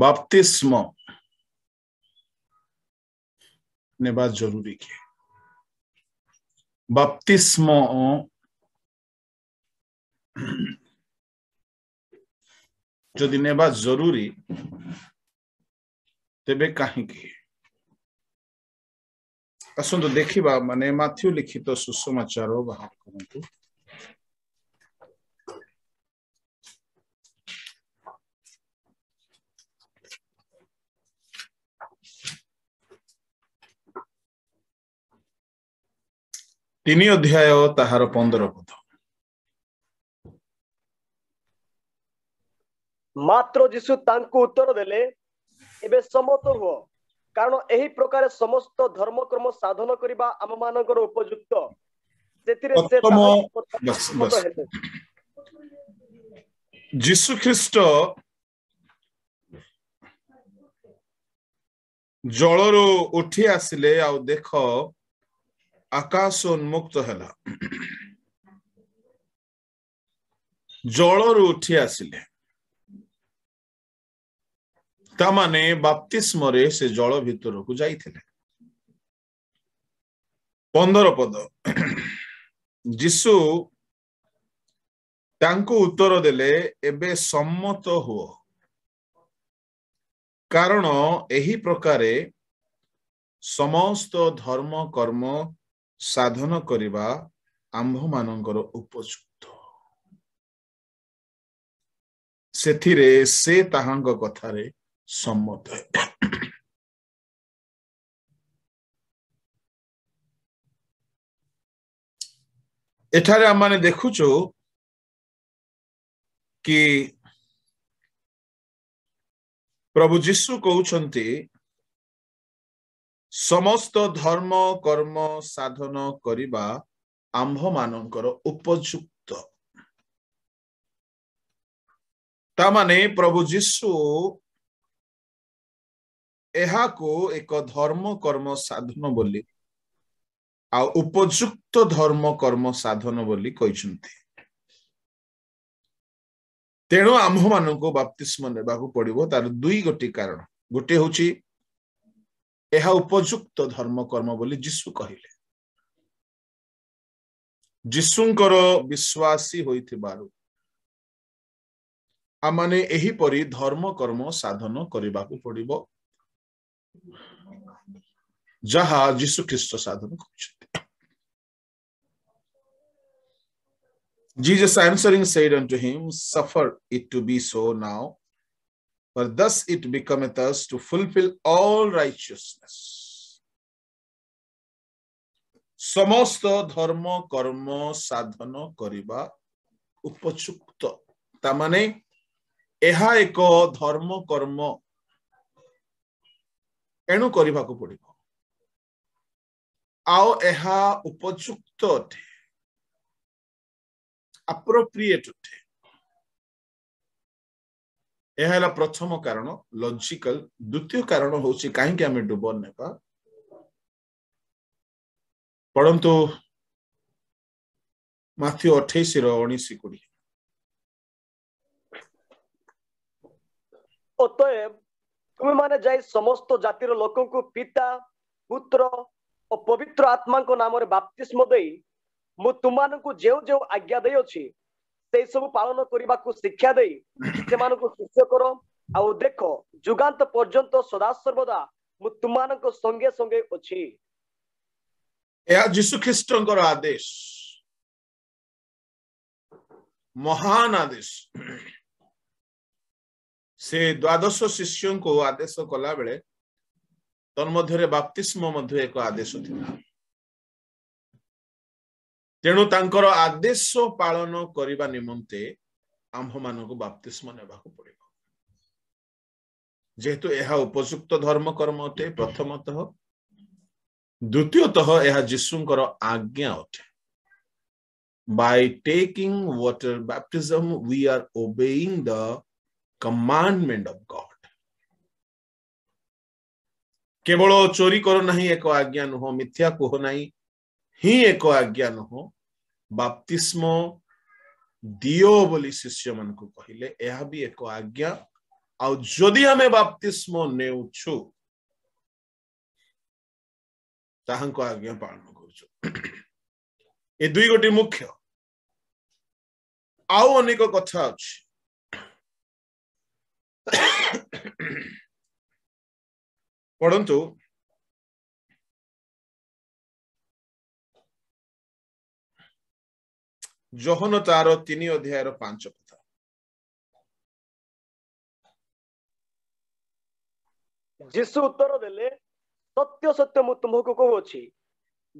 बाप्तिस्म नेबा जरूरी के बाप्तिस्म जदि नेबा जरूरी तेबे कहीं आसतु देखा माने माथ्यू लिखित सुसमाचार बाहर करंतु तीन अध्याय ताहार 15 पद मात्र जीशु तांको उत्तर देले एबे सम्मत हुओ कारण एही प्रकार समस्त धर्मकर्म साधन करिबा आम मानकर उपयुक्त सेतिरे से सम्मत हेले। जीशु ख्रीस्ट जलरू उठी आसिले आ देख आकाश उन्मुक्त हैला जलरू उठी आसिले तामाने बाप्तिस्म रे से जल भितर को जाइथिले। 15 पद जीशु तांको उत्तर देले एबे सम्मत हुओ कारण एही प्रकारे समस्त धर्म कर्म साधन करिबा आंभ मानकर उपयुक्त सेथिरे से ताहांग कथारे सम्मत है। एठारे आमाने देखुचो कि प्रभु जीशु कहउछंती समस्त धर्म कर्म साधन करिबा आंभ मानकर उपयुक्त तामाने प्रभु जीशु एहा को एक धर्म कर्म साधन बोली आ उपयुक्त धर्म कर्म साधन बोली कहिसंती। तेणु आम्भ मानक बाप्तिस्म नेबाकू पड़िबो तार दुई गोटी कारण गोटे होची एहा उपयुक्त धर्म कर्म बोली जीशु कहिले जीशुंकर विश्वासी होइथिबारु आमाने एही परी धर्म कर्म साधन करिबाकू पड़िबो जहा जीशु ख्रीस्ट साधन करिसंती। Jesus answering said unto him, suffer it to be so now, for thus it becometh us to fulfill all righteousness. समस्त धर्म कर्म साधन करिबा उपयुक्त तामाने एहा एक धर्म कर्म एणु करिबाकू पड़िबो आओ एहा उपयुक्त अटे appropriate उठे यह है प्रथम कारण लॉजिकल। द्वितीय कारण होची काहे कि हमें डुबन नेबा परंतु माथ्यू 28:19-20 अतएव तुम माने जाई समस्त जातिर लोकन को पिता पुत्र और पवित्र आत्मा को नाम रे बपतिस्म देई मु तुमान को जेउ जेउ आज्ञा दे अछि से सब पालन करबा को शिक्षा देई से मान को शिष्य करो आ देखो जुगांत पर्यंत सदा सर्वदा मु तुमान को संगे संगे अछि। या यीशु ख्रीष्टंकर आदेश महान आदेश से 12 शिष्यों को आदेश कला बेले तन्मध्य बपतिस्म मध्य एक आदेश थिला तेणु तांकर आदेश पालन करिबा निमंते आम्भ मानको बपतिस्म नेबाकू पड़िबो जेहेतु एहा उपयुक्त धर्म कर्म अटे प्रथमतः द्वितीयतः एहा यीशुंकर आज्ञा अटे। by taking water baptism we are obeying the commandment of God। केवल चोरी करो नहीं एक आज्ञा नुह मिथ्या कहो नहीं ही एक आज्ञा नुह बपतिस्म दियो बोली शिष्य मन को कहिले यह भी एक आज्ञा आउ जदि हमें बाप्तिस्म नेउछु ताहांको आज्ञा पालन करूछु ए दुई गोटी मुख्य आउ अनेक कथा अछि पढ़ंतु जोहन तार 3 अध्याय 5 कथा जीशु उत्तर देले सत्य सत्य मु तुमको कहूछि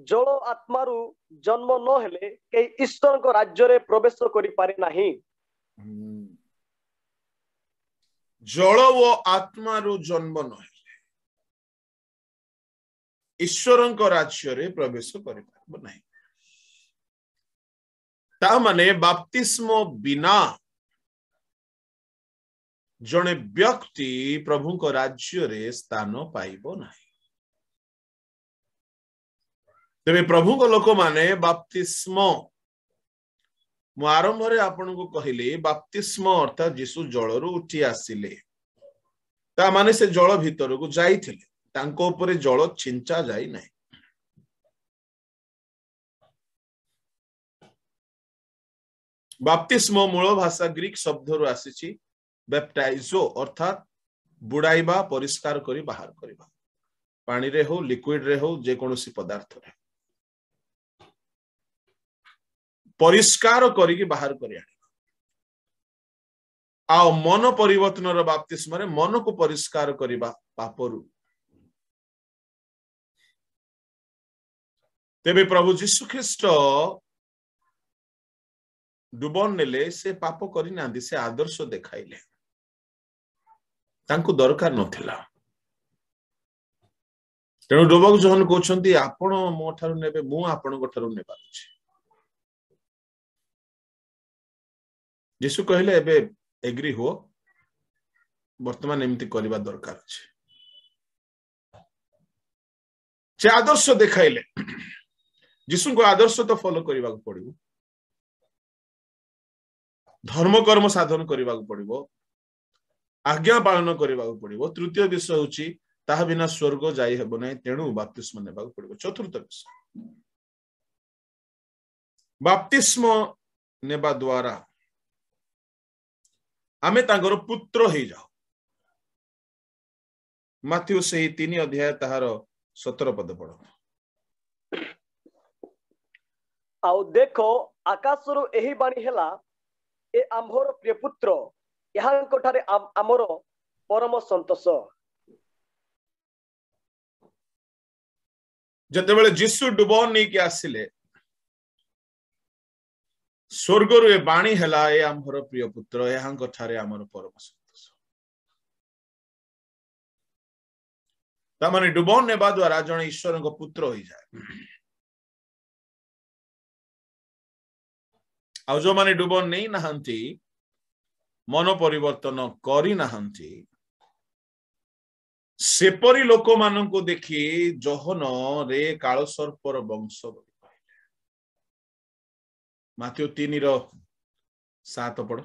जल आत्मारू जन्म न हेले के ईश्वर को राज्य रे प्रवेश करि पारे नाही जल व आत्मारू जन्म न हेले ईश्वर को राज्य रे प्रवेश करि पारबो नाही ता माने बाप्तिस्म बिना जने व्यक्ति प्रभु को राज्य रे स्थान पाइबो नाही तेरे प्रभु को लोक माने बाप्तिस्म मु आरंभ रे आपन को कहिले बाप्तिस्म अर्थात यीशु जल रु उठी आसिले ता माने से जल भीतर को जाइथिले तांको ऊपर जल छिंचा जाई नाही बाप्तिस्म मूल भाषा ग्रीक शब्द रु आसीछि बैप्टाइजो अर्थात बुड़ाइबा परिष्कार करी बाहर करिबा पानी रे हो लिक्विड रे हो जे कोनोसी पदार्थ रे परिष्कार करी बाहर करी आनिबा आ मन परिवर्तन रो बाप्तिस्म रे मन को परिष्कार करिबा पापरु तेबे प्रभु यीशु ख्रीष्ट डुबन नेले से पाप करी नांदी से आदर्श देखाइले तांको दरकार नथिला तेणु डुबक जहन कहउछंती आपण मो ठारू नेबे मु आपण को ठारू नेबा अछि यीशु कहले एबे एग्री हो वर्तमान एमती करबा दरकार अछि से आदर्श देखाइले यीशु को आदर्श तो फॉलो करबा को पड़िबो धर्म कर्म साधन करबा को पड़िबो आज्ञा पालन करबा को पड़िबो तृतीय विषय होची ताहा बिना स्वर्ग जाई हेबो नै तेणु बाप्तिस्म नेबा को पड़िबो चतुर्थ विषय बाप्तिस्म नेबा द्वारा आमे तांगर पुत्र हे जाओ माथ्यू से 3 अध्याय ताहार 17 पद पढो आउ देखो आकाशरु एही बाणी हेला ए आम्भर प्रिय पुत्र यहांको ठारे आमर परम संतोष जते बेले यीशु डुबन नै के आसिले स्वर्ग रे बाणी हेला ए आम्भर प्रिय पुत्र यहांको ठारे आमर परम संतोष ता माने डुबन नेबा द्वारा जने ईश्वर को पुत्र होई जाय आ जो माने डुबन नै नहंती मन परिवर्तन करी नहंती सेपरी लोक मानन को देखि जोहन रे काल सर्पर वंश कहले माथ्यू 3:7 पढ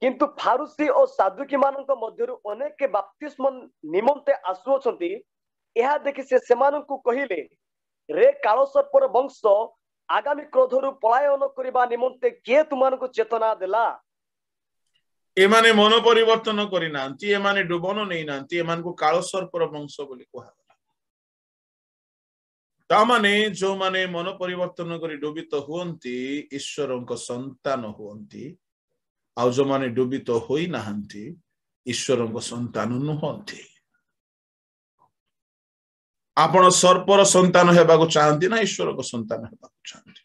किंतु फारूसी और सादुकी मानन मध्यरु अनेक बाप्तिस्म निमंते आसुअछंती एहा देखि से सेमानन को कहिले रे काल सर्पर वंश आगामी क्रोधरु पलायन करिबा निमंते के तुमान को चेतना देला एमाने मन परिवर्तन करी नांती एमाने डुबन नै नांती एमान को काल सर्पर वंश बोली कहला ता माने जो माने मन परिवर्तन करी डुबित हुअंती ईश्वरक संतान हुअंती आ जो माने डुबित होई नाहंती ईश्वरक संतान नुहंती आपण सर्पर संतान हेबा को चाहंती ना ईश्वर को संतान हेबा को चाहंती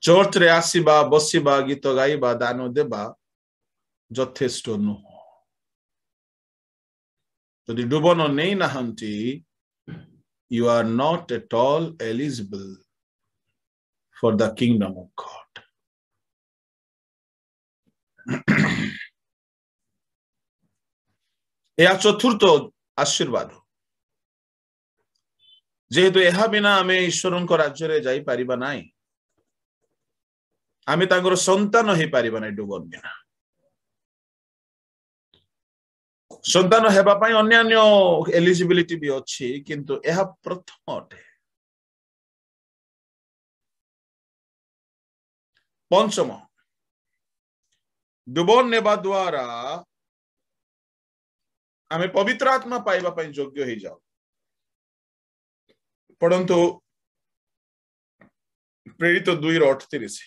चर्च रे आसीबा बसीबा गीत गाइबा दान देबा यथेष्ट नुह जदि डुबन नै नाहंती you are not at all eligible for the kingdom of God या चतुर्थ आशीर्वाद जेहेतु यह बिना आमे ईश्वर को राज्य रे जाई परिबा नाही आमे तांगर संतान हे पारिबा नै डुबन बिना संतान हेबा पई अन्यान्य एलिजिबिलिटी भी अछि किंतु एहा प्रथम अटे पंचम डुबन नेबा द्वारा आमे पवित्र आत्मा पाइबा पई योग्य हे जाऊ पढंतु प्रेरित 2:38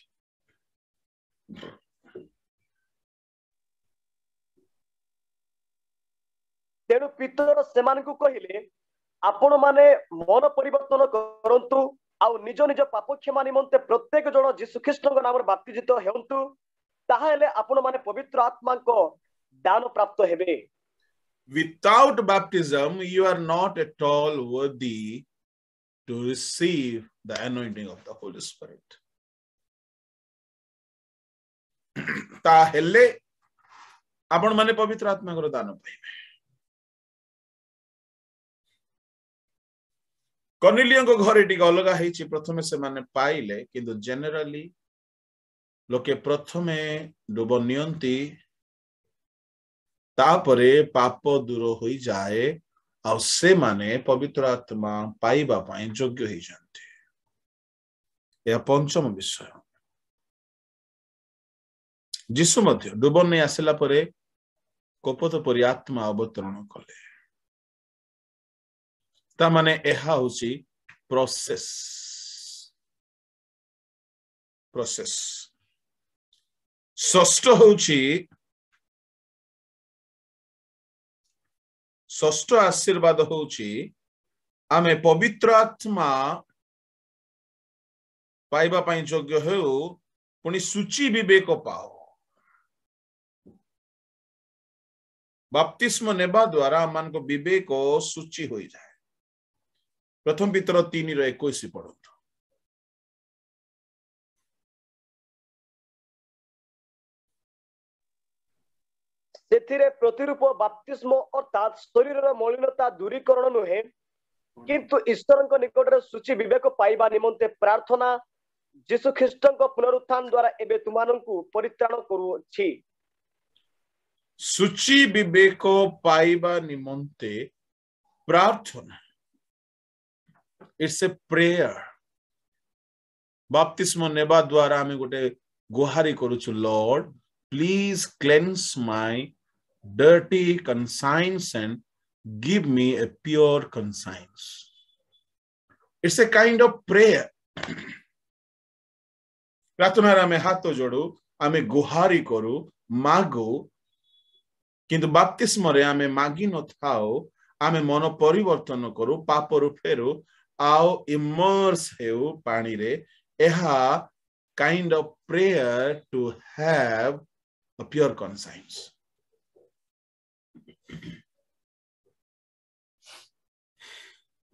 तेणु पितर सेमानकु कहिले आपण माने मन परिवर्तन करंतु आउ निज निज पाप क्षमा निमंते प्रत्येक जन यीशु ख्रीष्टଙ୍କ नामରେ बाप्तिजित हेउंतु ताहा हेले आपण माने पवित्र आत्मा को दान प्राप्त हेबे without baptism you are not at all worthy to receive the anointing of the Holy Spirit ता हेले आपण माने पवित्र आत्मा को दान पाइबे कर्नेलियो को घर एटी अलग हेछि प्रथमे से माने पाइले किंतु जनरली लोके प्रथमे डुब नियंती तापरे पाप दूर होई जाए और से माने पवित्र आत्मा पाइबा पई योग्य होई जानते यह पंचम विषय जिसु मध्य डुब नै आसिला परे कोपत परि आत्मा अवतरण कले ता माने एहा होची प्रोसेस षष्ठ होची षष्ठ आशीर्वाद होची आमे पवित्र आत्मा पाइबा पई योग्य हेउ पुनी सूची विवेक पाओ बपतिस्म नेबा द्वारा मान को विवेक सूची होई जाए प्रथम पितर 3:21 पढंतु सेथिरे प्रतिरूप बाप्तिस्म अर्थात शरीरर मलिनता दूरीकरण नुहे किंतु ईश्वरଙ୍କ निकटरे सूची विवेक पाइबा निमंते प्रार्थना यीशु ख्रीष्टଙ୍କ पुनरुत्थान द्वारा एबे तुमानंकु परित्राण करूछि सूची विवेक पाइबा निमंते प्रार्थना इट्स ए प्रेयर बपतिस्म नेबा द्वारा हमें गोटे गुहारी करूछु lord please cleanse my dirty conscience and give me a pure conscience it's a kind of prayer प्रार्थना रे हमें हाथ जोड़ू हमें गुहारी करू मागू किंतु बपतिस्म रे हमें मागी न थाओ हमें मन परिवर्तन करू पाप रु फेरू आओ इमर्स हेउ पानी रे एहा kind of prayer to have a pure conscience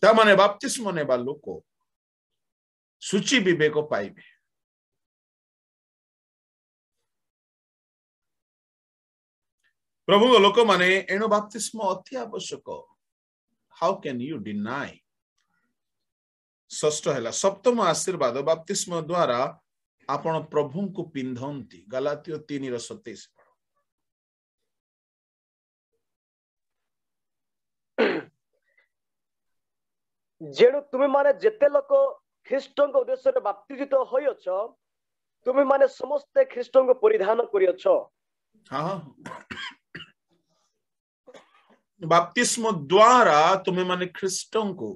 ता माने बपतिस्म नेबा लोक सूची विवेक पाइबे प्रभु लोक माने एणु बपतिस्म अति आवश्यक हाउ कैन यू डिनाई षष्ठ हैला सप्तम आशीर्वाद बपतिस्म द्वारा आपण प्रभु को पिंधंती गलातियो 3:27 जेणु तुमे माने जेते लोक ख्रीष्टଙ୍କ उद्देश्य बाप्तिजित होयछ तुमे माने समस्त ख्रीष्टଙ୍କ परिधान करियछ हां बपतिस्म द्वारा तुमे माने ख्रीष्टଙ୍କୁ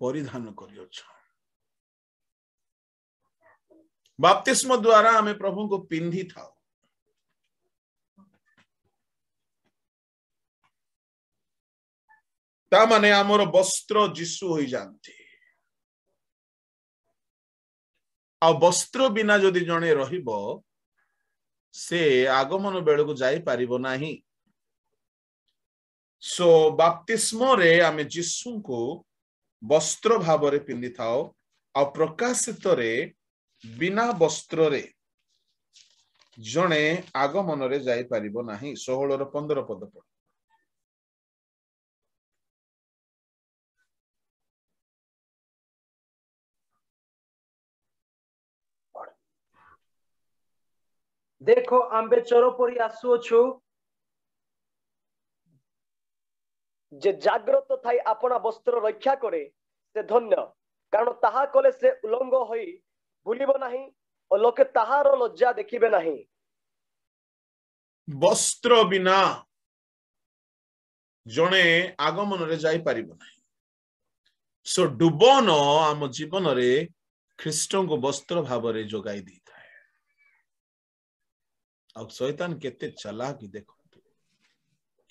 परिधान करियछ बपतिस्म द्वारा हमें प्रभु को पिंधी था ता माने आमर वस्त्र यीशु होई जानते आ वस्त्र बिना जदि जणे रहिबो से आगमन बेल को जाई परिबो नाही सो बपतिस्म रे आमे यीशु को वस्त्र भाव रे पिंदी थाओ आ प्रकाशित रे बिना वस्त्र रे जणे आगमन रे जाई परिबो नाही 16 रो 15 पद पढ देखो आंबे चोर परी आसुअछु जे जाग्रत थाई अपना वस्त्र रक्षा करे से धन्य कारण ताहा कले से उलंग होई भूलिब नाही और लोके ताहार लज्जा देखिबे नाही। वस्त्र बिना जणे आगमन रे जाई परिबो नाही। सो डुबन आम जीवन रे ख्रीष्टन को वस्त्र भाव रे जोगाई दी थाए। अब शैतान केते चालाक देखो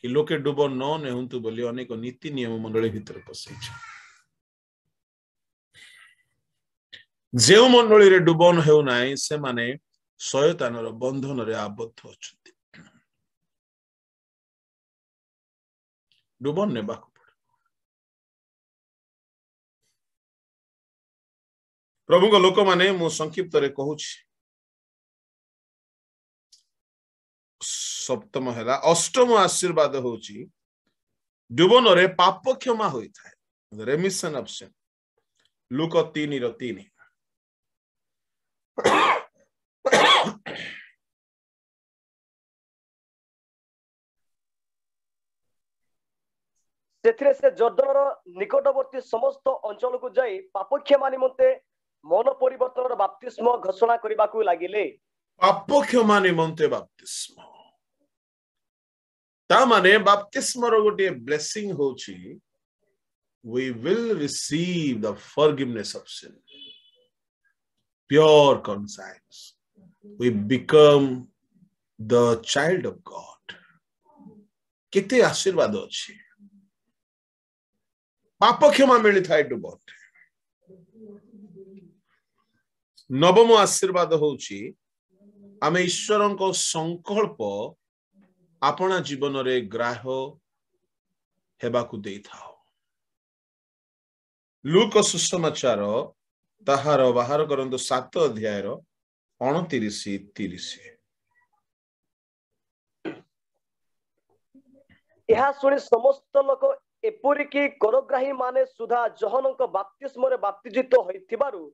कि लोके डुबन न नेहुंतु बोली अनेक नीति नियम मंडली भितर पसै छ। जेउ मंडली रे डुबन हेउ नाही से माने शैतान रो बंधन रे आबद्ध अछंती। डुबन नेबा प्रभु को लोक माने मु संक्षिप्त रे कहूछि। सप्तम हैला अष्टम आशीर्वाद होछि डुबन रे पाप क्षमा होई थाए रेमिशन ऑफ सिन लूक 3:3। सेथिरे से जर्दनर निकटवर्ती समस्त अंचल को जाई पाप क्षमा निमंते मन परिवर्तन बाप्तिस्म घोषणा करबा को लागिले। पाप क्षमा निमंते बाप्तिस्म ता माने बाप्तिस्म रो गोटे ब्लेसिंग होछि we will receive the forgiveness of sin, pure conscience, we become the child of God। केते आशीर्वाद अछि पाप क्षमा मिली थाए डुबन। नवम आशीर्वाद होछि आमे ईश्वरन को संकल्प अपना जीवन रे ग्राह्य हेबा को देई थाओ। लूक सुसमाचार ताहार बाहर करंतु 7 अध्याय 29-30। यह सुनी समस्त लोक एपरिकी करग्राही माने सुधा जहनक बाप्तिस्म रे बाप्तिजित होइथिबारु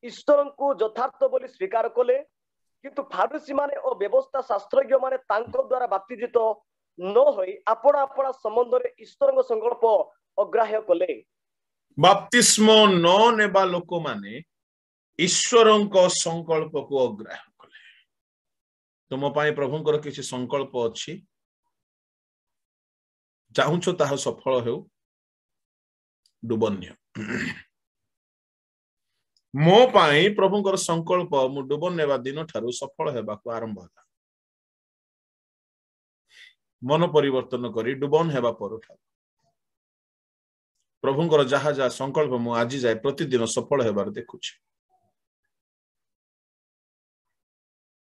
ईश्वरंकु यथार्थ बोली स्वीकार कले किंतु फारुसी माने और व्यवस्था शास्त्रज्ञ माने तांको द्वारा बाप्तिजित न होई अपना अपना संबंध रे ईश्वरंक संकल्प अग्राह्य कले। बाप्तिस्म न नेबा लोक माने ईश्वरंक संकल्प को अग्राह्य कले। तुम पाई प्रभुंकर किछि संकल्प अछि चाहुछो ताहा सफल हेउ डुबन्य। मो पाई प्रभुंकर संकल्प मु डुबन नेबा दिन ठारू सफल हेबा को आरंभ होला। मन परिवर्तन करी डुबन हेबा पर ठारू प्रभुंकर जहा जहा संकल्प मु आज जाय प्रतिदिन सफल हेबार देखुछि।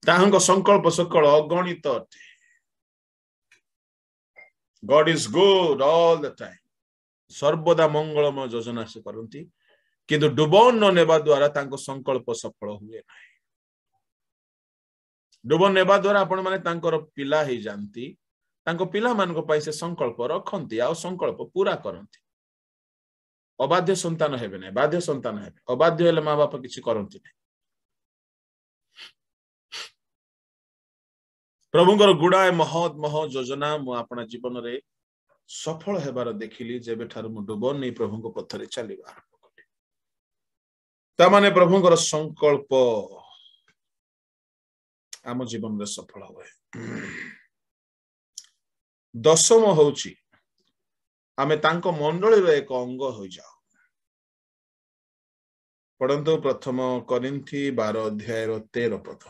ताहांक संकल्प सकल अगणित अटे। God is good all the time। सर्वदा मंगलमय योजना से करंती किंतु डुबन न नेबा द्वारा तांको संकल्प सफल हुए नाही। डुबन नेबा द्वारा आपण माने तांकर पिला ही जानती तांको पिला मानको पई से संकल्प रखंती आ संकल्प पूरा करंती। अबाध्य संतान हेबे नै बाध्य संतान हेबे। अबाध्य हेले मां बाप किछि करंती नै। प्रभुंकर गुडाए महत महत योजना मु अपना जीवन रे सफल हेबार देखिली जेबे ठार मु डुबन नै प्रभुंक पथरे चलीबा आरंभ कली। ता माने प्रभुंकर संकल्प आम जीवन रे सफल होए। दशम होछि आमे तांको मंडली रो एक अंग होई जाओ। पढ़ंतु प्रथम कोरिन्थी 12 अध्याय 13 पद।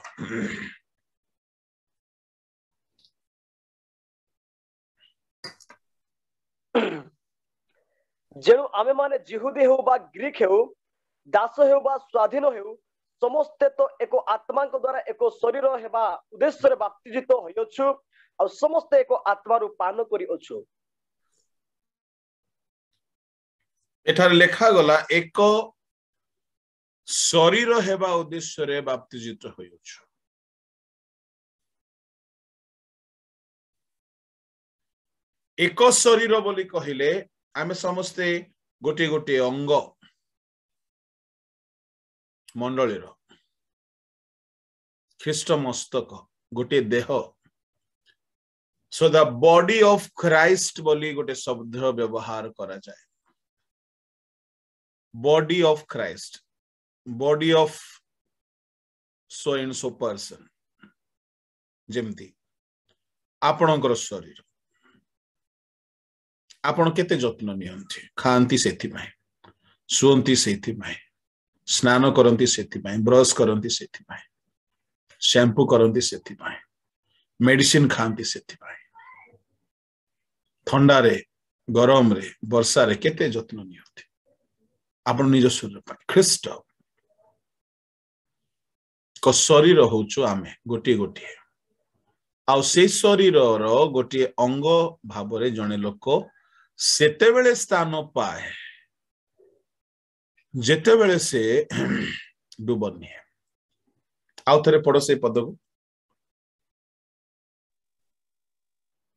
जेनु आमे माने जिहुदी हो बा ग्रीक हो दास हो बा स्वाधीन हो समस्ते तो एको आत्मा को द्वारा एको शरीर हेबा उद्देश्य रे बाप्तिजित होयछु और समस्ते एको आत्मा रु पान करी अछु। एठार लेखा गला एक शरीर हेबा उद्देश्य रे बाप्तिजित होयछु। एक शरीर बोली कहिले आमे समस्ते गोटे गोटे अंग मंडली रो ख्रीष्ट मस्तक गोटे देह so the body of Christ बोली गोटे शब्द व्यवहार करा जाए body of Christ body of so and so person जेमती आपणकर शरीर आपण केते जत्न नियंती खांती सेथि पाए सुंती सेथि पाए स्नान करंती सेथि पाए ब्रश करंती सेथि पाए शैम्पू करंती सेथि पाए मेडिसिन खांती सेथि पाए ठंडा रे गरम रे वर्षा रे केते जत्न नियंती आपण निज शरीर पाए ख्रीष्ट को शरीर होचु आमे गोटी गोटी आउ से शरीर रो गोटी अंग भाबरे जने लोक सेते बेले स्थान पाए जेते बेले से डुबनी है आउ थरे पड़ो से पद को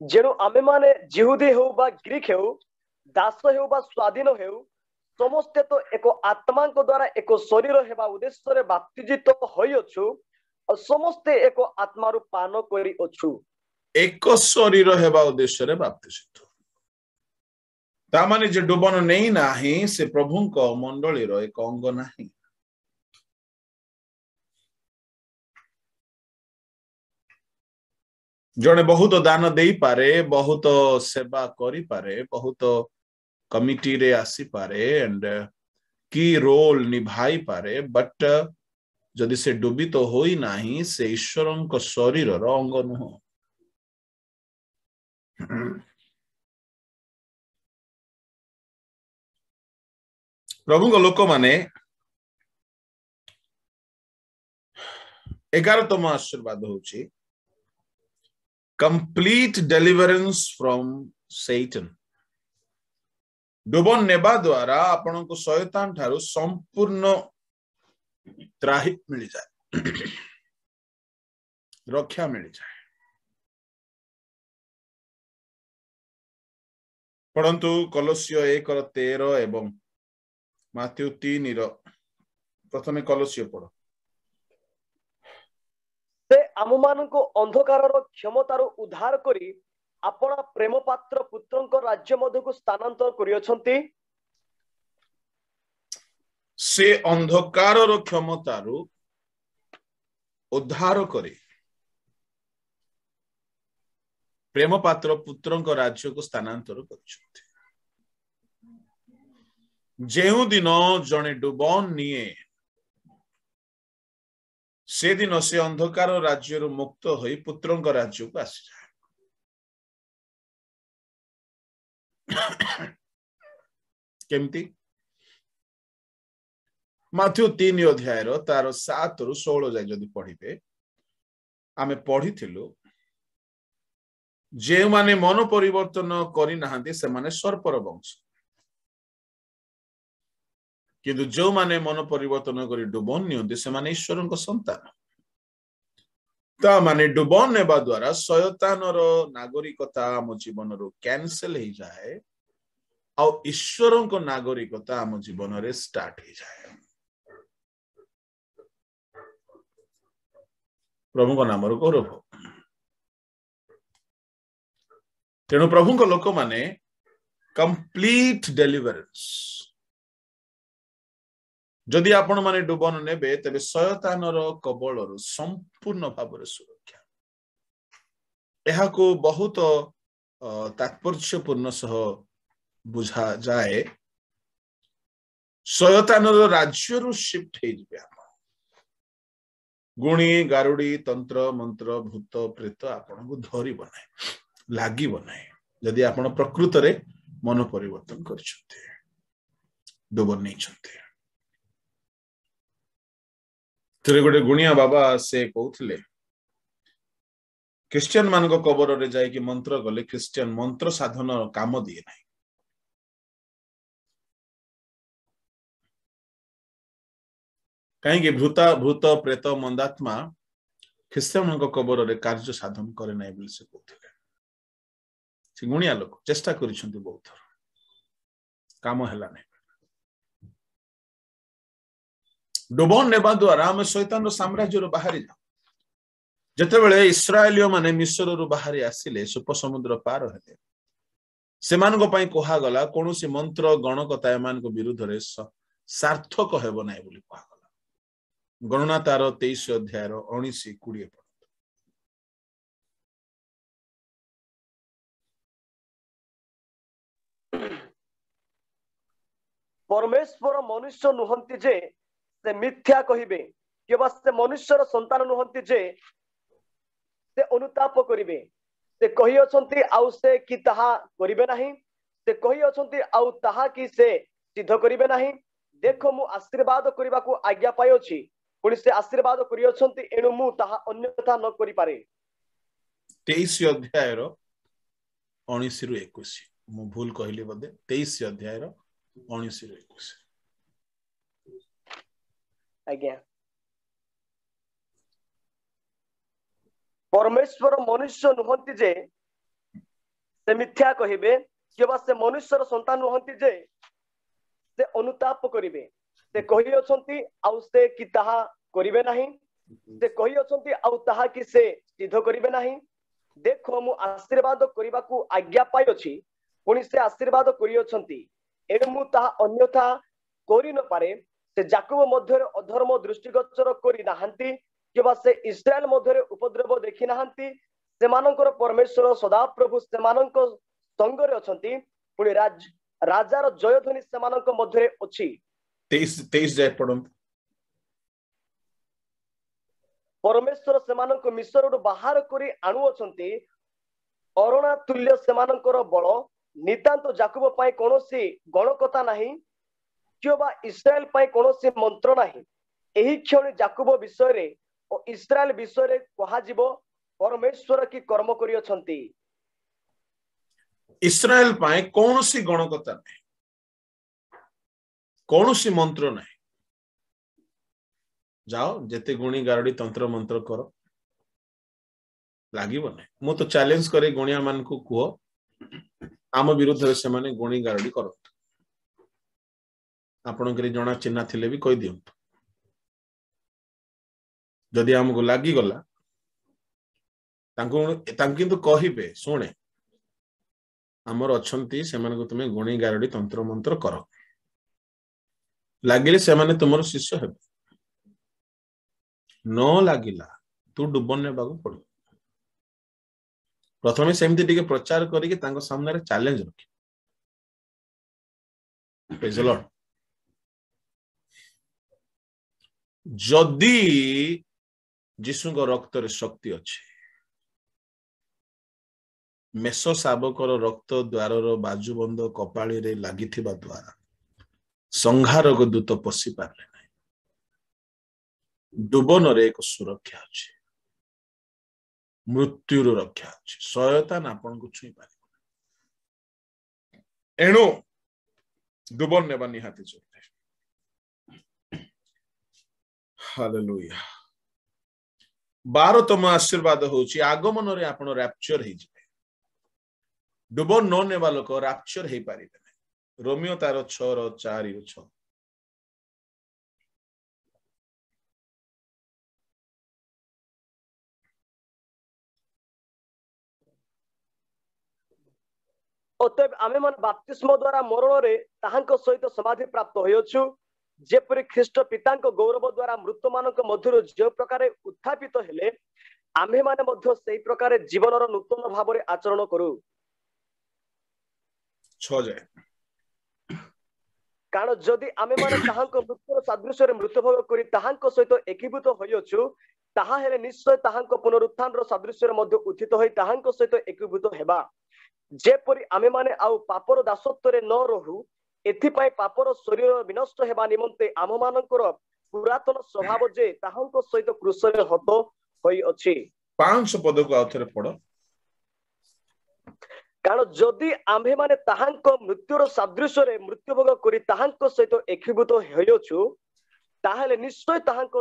जेनु आमे माने जिहुदी हो बा ग्रीक हो दास हो बा स्वाधीन हो समस्ते तो एको आत्मा को द्वारा एको शरीर हेबा उद्देश्य रे बाप्तिजित होई अछु और समस्ते एको आत्मा रु पान करी अछु एक शरीर हेबा उद्देश्य रे बाप्तिजित ता माने जे डुबन नहीं नाही से प्रभु को मंडली रो एक अंग नाही जने बहुत दान देई पारे बहुत सेवा करी पारे बहुत कमिटी रे आसी पारे एंड की रोल निभाई पारे बट जदि से डुबी तो होई नाही से ईश्वरन को शरीर रो अंग नुह प्रभु को लोक माने 11तम आशीर्वाद होची कंप्लीट डेलिवरेंस फ्रॉम सैटन डुबन नेबा द्वारा आपण को शैतान ठारू संपूर्ण त्राही मिल जाए रक्षा मिल जाए परंतु कलोसियो 1:13 एवं माथ्यू 3 प्रथमे कलोसियो पढ़ो से आम को अंधकार क्षमतार उद्धार करी अपना प्रेम पात्र पुत्र राज्य मध्य को स्थानांतर करियछंती से अंधकार क्षमतार उद्धार करी प्रेम पात्र पुत्र राज्य को स्थानांतर कर जेउ दिन जने डुबन निये से दिन से अंधकार राज्य मुक्त होई पुत्र राज्य को आसी जाए केमती माथ्यू 3 अध्याय तार 7 रु 16 जाए जदि पढ़िबे आमे पढ़िथिलु जे माने मन परिवर्तन करि नाहंती से माने सर्पर वंश किंतु जो माने मन परिवर्तन करि डुबन नियंती से माने ईश्वरन को संतान ता माने डुबन नेबा द्वारा शयतान रो नागरिकता आम जीवन रो कैंसिल हो जाए और ईश्वरन को नागरिकता आम जीवन रे स्टार्ट हो जाए प्रभु को नाम गौरव तेणु प्रभु को लोक माने कंप्लीट डेलिवरेंस जदि आपण माने डुबन नेबे तबे शयतान रो कबल रो संपूर्ण भाव रे सुरक्षा एहा को बहुत तात्पर्यपूर्ण सह बुझा जाए शयतान रो राज्य रो शिफ्ट हे जिबे गुणी गारुडी तंत्र मंत्र भूत प्रेत आपण को धरी बनाए लागी बनाए जदि आपण प्रकृत रे मन परिवर्तन करछते डुबन नहीं छते तेरे गोटे गुणिया बाबा से कहते क्रिश्चियन मान कबर रे जाए कि मंत्र गले क्रिश्चियन मंत्र साधन काम दिए ना कहीं भूत प्रेत मंदात्मा ख्रीष्टियान कबर रे कार्य साधन करे ना बोली से कहते गुणिया लोक चेष्टा करिसेंती बहुत थर काम हैला नहीं डुबन नेबा द्वारा आम शैतान साम्राज्य बाहरी जाऊ जेतेबेले इस्राएलियो माने मिस्र रु बाहरी आसिले सुप समुद्र पार हेले सेमानको पई कोहा गला कोनोसी मंत्र गणकता एमानको विरुद्ध रे सार्थक हेबो नै बोली कोहा गला। गणना तार 23 अध्याय रो 19-20 पद। परमेश्वर मनुष्य नुहंती जे से मिथ्या कहिबे केवल से मनुष्यर संतान नुहंती जे से अनुताप करिवे। से कहि अछंती आउ से कि ताहा करिवे नाही, से कहि अछंती आउ ताहा कि से सिद्ध करिवे नाही। देखो मु आशीर्वाद करिबा को आज्ञा पाई अछि, पुनि से आशीर्वाद करि अछंती एनु मु ताहा अन्यथा न करि पारे। 23 अध्याय रो 19 रु 21 मु भूल कहली बदे 23 अध्याय रो 19 रु 21। आज्ञा परमेश्वर मनुष्य नुहंती जे से मिथ्या कहिबे केवल से मनुष्यर संतान नुहंती जे से अनुताप करिवे। से कहि अछंती आउ से कि ताहा करिवे नाही, से कहि अछंती आउ ताहा कि से सिद्ध करिवे नाही। देखो मु आशीर्वाद करिबा को आज्ञा पाई अछि, पुनि से आशीर्वाद करि अछंती एनु मु ताहा अन्यथा करि न पारे। से जाकब मध्य अधर्म दृष्टिगोचर करि नाहंती केवल से इस्राएल मध्य उपद्रव देखि नाहंती। सेमानकर परमेश्वर सदा प्रभु सेमानक संगरे अछंती, पुनि राजार जयध्वनि सेमानक मध्य अछि। 23 जाय पढम। परमेश्वर सेमानक मिस्र बाहर करी आणु अछंती, अरुणा तुल्य सेमानकर बळ नितांत जाकब पाई कोनोसी गणकता नाही किबा इस्राएल पाई कोनोसी मंत्र नाही। एही क्षण जाकब विषय रे और इस्राएल विषय रे कहा जिवो परमेश्वर की कर्म करी अछंती। इस्राएल पाई कोनोसी गणकता नाही, कोनोसी मंत्र नाही। जाओ जेते गुणी गारडी तंत्र मंत्र करो लागिबो नै। मु तो चैलेंज करे गुणिया मान को कुह आम विरुद्ध रे से माने गुणी गारडी करो। आपण के जणा चिन्हा थिले भी कहि दियो। जदि हमको लागी गला तांको किंतु कहिबे सुने हमर अछंती से माने को तुमे गुणी गारडी तंत्र मंत्र करो लागिले से माने तुमरो शिष्य हेबे। न लागिला तू डुबन ने बागु पड़। प्रथमे सेमती टिके प्रचार करिके तांको सामने रे चैलेंज रखी। Praise the Lord. जदि जीशु को रक्त रे शक्ति अछि, मेष शावकर रक्त द्वार रो बाजुबंद कपाळी रे लागिथिबा द्वारा संहार को दूत पशि पारले नै। डुबन रे एक सुरक्षा अछि, मृत्यु रो रक्षा अछि। शयतान आपन को छुई पारे एणु डुबन नेबा निहाती जरूरी। हालेलुया। 12तम आशीर्वाद होची आगमन रे आपण रैप्चर हे जिवे। डुबन न नेबा लोक रैप्चर हे पारिबे नै। रोमियो तार 6:4-6। अतएव आमे मन बाप्तिस्म द्वारा मरण रे ताहांक सहित समाधि प्राप्त होयछु, जेपरि ख्रीष्ट पितांक गौरव द्वारा मृत मानक मध्यरु जे प्रकार उत्थापित हेले आमे माने मध्य सेही प्रकार जीवनर नूतन भाव रे आचरण करू। 6 जाय। कारण जदि आमे माने ताहांक मृत्युर सादृश्य रे मृत्यु भोग करी ताहांक सहित एकीभूत होयछु, ताहा हेले निश्चय ताहांक पुनरुत्थान रो सादृश्य रे मध्य उत्थित होई ताहांक सहित एकीभूत हेबा। जेपरि आमे माने आउ पापर दासत्व रे न रहू, एथिपाई पापर शरीर विनष्ट हेबा निमंते आम मानकर पुरातन स्वभाव जे ताहांक सहित क्रूस रे हत होई अछि। 5 पद को आउथरे पढो। कारण जदि आम्भे माने ताहांक मृत्युर सादृश्य रे मृत्यु भोग करी ताहांक सहित एकीभूत होयछु, ताहेले निश्चय ताहांक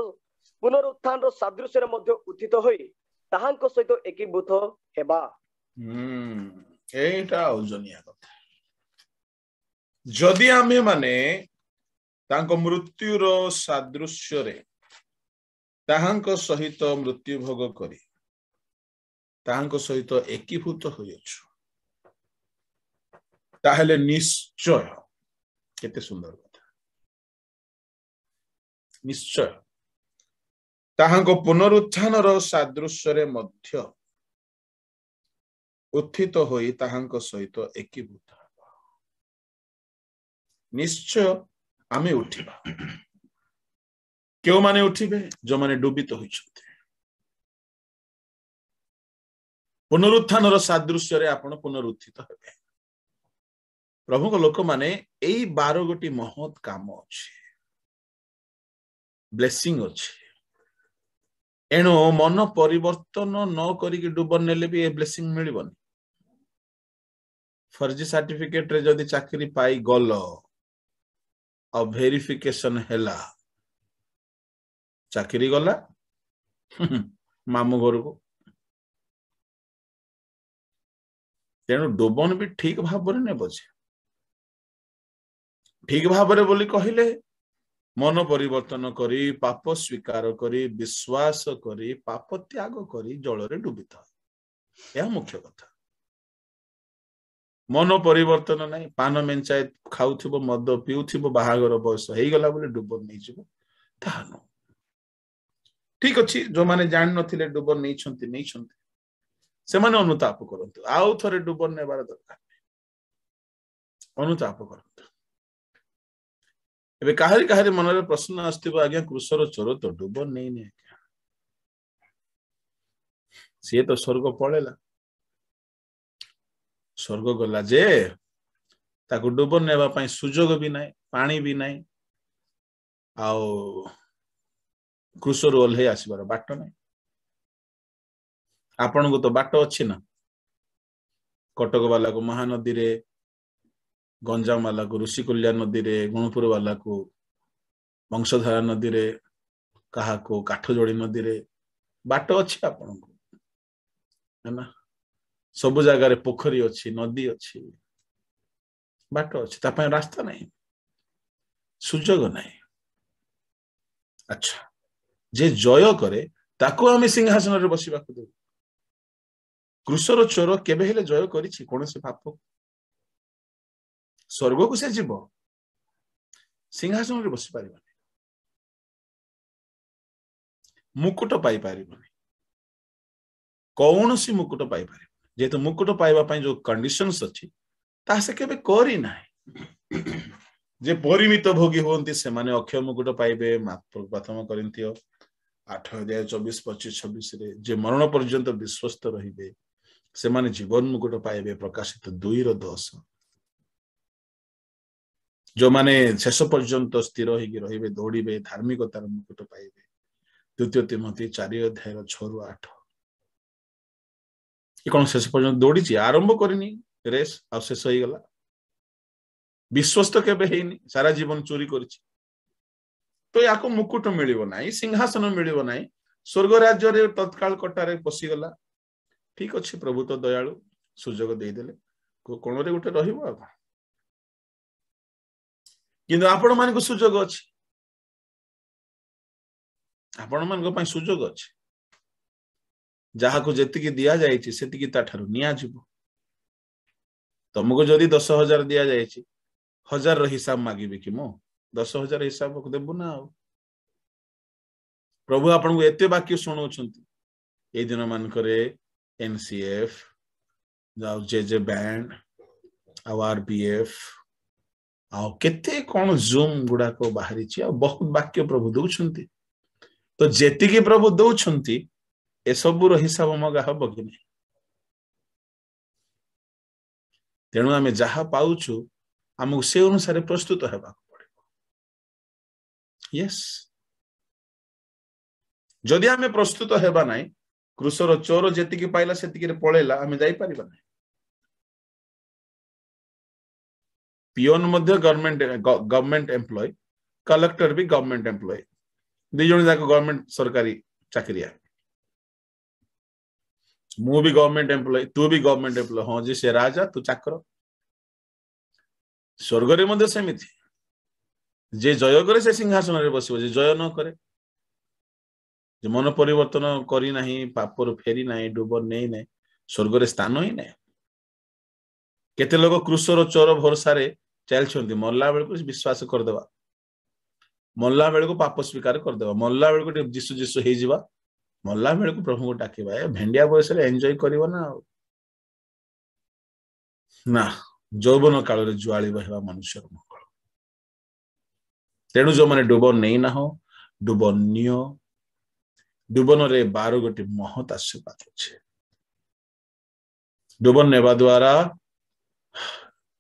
पुनरुत्थान रो सादृश्य रे मध्य उत्थित होई ताहांक सहित एकीभूत हेबा। एटा ओजनिया कथा। जदि आमे माने तांको मृत्युर सादृश्य रे ताहांक सहित मृत्यु भोग करी ताहांको सहित एकीभूत होइछु ताहेले निश्चय केते सुंदर कथा निश्चय ताहांको पुनरुत्थानर सादृश्य मध्य उत्थित होई ताहांको सहित एकीभूत निश्चय आमे उठिबा क्यों माने उठिबे जो माने डुबित होइछन्ते पुनरुत्थानर सादृश्य रे आपण पुनरुत्थित हेबे प्रभु को लोक माने एई 12 गोटी महत काम अछि ब्लेसिंग अछि एणो मन परिवर्तन न करिक डुबन नेले भी ए ब्लेसिंग मिलिबनी फर्जी सर्टिफिकेट रे जदी चाकरी पाई गल और वेरिफिकेशन हैला चाकरी गला मामू घर को तेणु डुबन भी ठीक भाव ने बजे ठीक भाव बोली कहले मन परिवर्तन करी पाप स्वीकार करी विश्वास करी पाप त्याग करी जल रे डुबित यह मुख्य कथा मन परिवर्तन नहीं पान मेंचाए खाउथिबो मद पिउथिबो बाहागर बयस हेई गला बोले डुबन नहीं जिवो तानो ठीक अछि जो माने जान नथिले डुबन नहीं छंती से माने अनुताप करंतु आउ थरे डुबन नेबार दरकार अनुताप करंतु एबे काहरी मन रे प्रश्न आस्तिबो आज्ञा कृषर चोर तो डुबन नहीं ने सी तो स्वर्ग पळेला स्वर्ग गला जे ताको डुबन नेबा पई सुजोग भी नाही पानी भी नाही आउ कृषर ओल्हे आसीबार बाट नाही आपण को तो बाट अछि ना कटक वाला को महानदी रे गंजाम वाला को ऋषिकुल्या नदी रे गुणपुर वाला को वंशधारा नदी रे कहा को काठजोड़ी नदी रे बाट अछि आपण को है ना सब जगह रे पोखरी अछि नदी अछि बाट अछि ता पय रास्ता नहीं सुजोग नहीं अच्छा जे जय करे ताको आमे सिंहासन रे बसिबा को देबो कृषर चोर केबे हेले जय करिछि कोन से पाप स्वर्ग को से जीव सिंहासन रे बसि पारिबनी मुकुट पाई पारिबनी कौन सी मुकुट पाई पारिबनी जेतो मुकुट पाइबा पई जो कंडीशंस अछि ता से केबे करी नाही जे परिमित भोगी होंती से माने अक्षय मुकुट पाइबे प्रथम करिन्थियो 8 अध्याय 24 25 26 रे जे मरण पर्यंत विश्वस्त रहिबे से माने जीवन मुकुट पाइबे प्रकाशित 2:10 जो माने शेष पर्यंत स्थिर होगी रहिबे दौड़िबे धार्मिकतार मुकुट पाइबे द्वितीय तिमोथी 4 अध्याय 6-8 कि कोन शेष पर्यंत दौड़ी आरंभ करनी रेस आ शेष हो गला विश्वस्त केबे हेनी सारा जीवन चोरी करिछि तो याको मुकुट मिलिबो नाही सिंहासन मिलिबो नाही स्वर्ग राज्य रे तत्काल कटारे पसी गला ठीक अछि प्रभु तो दयालु सुजोग देई देले कोन रे गुटे रहिबो आ किंतु आपण मान को सुजोग अछि आपण मान को पय सुजोग अछि जहा को जेतिकी दिया जायछि सेतिकी ता ठारु निया जिवो तुमको जदी 10,000 दिया जायछि 1000 रो हिसाब मागिबे कि मो 10,000 हिसाब को देबु ना प्रभु आपण को एते वाक्य सुनौछंती ए दिन मान करे एनसीएफ जाउ जेजे बैंड आरबीएफ आ केते कोन जूम गुडा को बाहरी छी आ बहुत वाक्य प्रभु दउछंती तो जेतिकी प्रभु दउछंती ए सब रो हिसाब मगा हबो कि नहीं तेणु आमे जहा पाउछु हमको से अनुसार प्रस्तुत हेबा पड़िबो यस जदि आमे प्रस्तुत हेबा नाही कृषर चोर जेतिकी पाइला सेतिकी रे पळेला आमे जाई परिबा नाही पियोन मध्य गवर्नमेंट एम्प्लॉय कलेक्टर भी गवर्नमेंट एम्प्लॉय दि जण जाक गवर्नमेंट सरकारी चाकरिया मु भी गवर्नमेंट एम्प्लॉय तू भी गवर्नमेंट एम्प्लॉय हां जी से राजा तू चाकर स्वर्ग रे मध्य समिति जे जय करे से सिंहासन रे बसिबो जे जय न करे जे मन परिवर्तन करी नाही पापर फेरी नाही डुबन नहीं नहीं स्वर्ग रे स्थान ही नहीं केते लोग क्रूसर चोर भरोसा रे चलछंती मरला बेल को विश्वास करदेवा मरला बेल को पाप स्वीकार करदेवा मरला बेल को जीसु जीसु हे जिवा मरला बेल को प्रभु को डाकिबा भेंडिया बयस रे एन्जॉय करिवो ना जौवन काल रे जुआली बहवा मनुष्य मंगल तेणु जो माने डुबन नहीं ना हो डुबन नियो डुबन रे 12 गोटी महत आशीर्वाद अछि डुबन नेबा द्वारा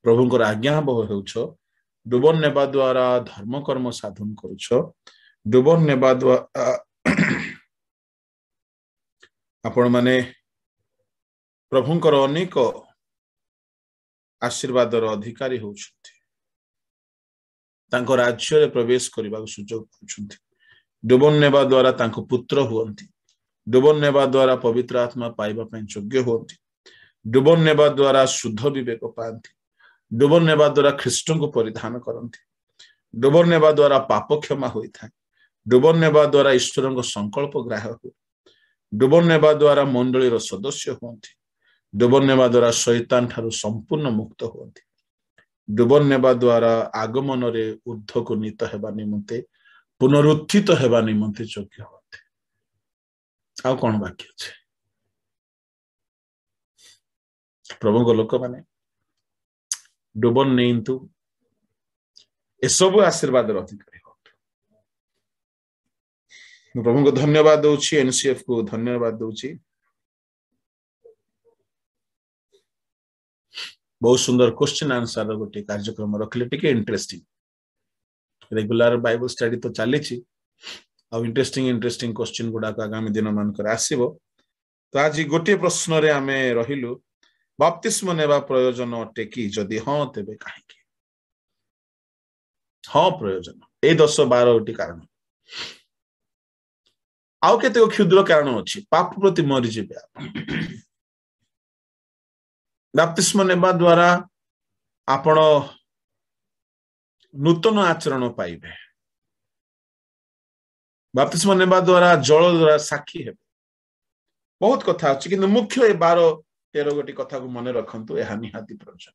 प्रभुंकर आज्ञा बह हेउछ डुबन नेबा द्वारा धर्म कर्म साधन करूछ डुबन नेबा द्वारा आपण माने प्रभुंकर अनेक आशीर्वादर अधिकारी होउछथि तांको राज्य रे प्रवेश करबा सुयोग पाउछथि डुबन नेबा द्वारा तांको पुत्र हुअंती डुबन नेबा द्वारा पवित्र आत्मा पाइबा पय योग्य हुअंती डुबन नेबा द्वारा शुद्ध विवेक पाती डुबन नेबा द्वारा ख्रीष्ट को परिधान करती डुबन नेबा द्वारा पाप क्षमा होता है डुबन नेबा द्वारा ईश्वर संकल्प ग्राह्य हुए डुबन नेबा द्वारा मंडली सदस्य हुअंती डुबन नेबा द्वारा शैतान ठारू संपूर्ण मुक्त हुअंती डुबन नेबा द्वारा आगमन रे ऊर्ध्व को नीत हेबा निमंते पुनरुत्थित हेबा निमंते योग्य होते आ कोन बाकी अछि प्रभु को लोक माने डुबन नेइंतु ए सब आशीर्वाद अधिकारी हो प्रभु को धन्यवाद दउछि एनसीएफ को धन्यवाद दउछि बहुत सुंदर क्वेश्चन आंसर गोटे कार्यक्रम रखले टिके इंटरेस्टिंग रेगुलर बाइबल स्टडी तो चली आ इंटरेस्टिंग क्वेश्चन गुडा आगामी दिन मानकर आसीबो तो आज गोटे प्रश्न रे आमे रहिलु बपतिस्म नेबा प्रयोजन अटे कि जदि हां तेबे काहे कि हां प्रयोजन ए 10-12 गोटी कारण आउ केते क्षुद्र कारण अछि पाप प्रति मरि जेबे बपतिस्म नेबा द्वारा आपण नूतन आचरण पाइबे बपतिस्म नेबा द्वारा जल द्वारा साक्षी हेबे बहुत कथा अछि किंतु मुख्य 12-13 गोटी कथा को मन रखंतु एहा निहाती प्रयोजन।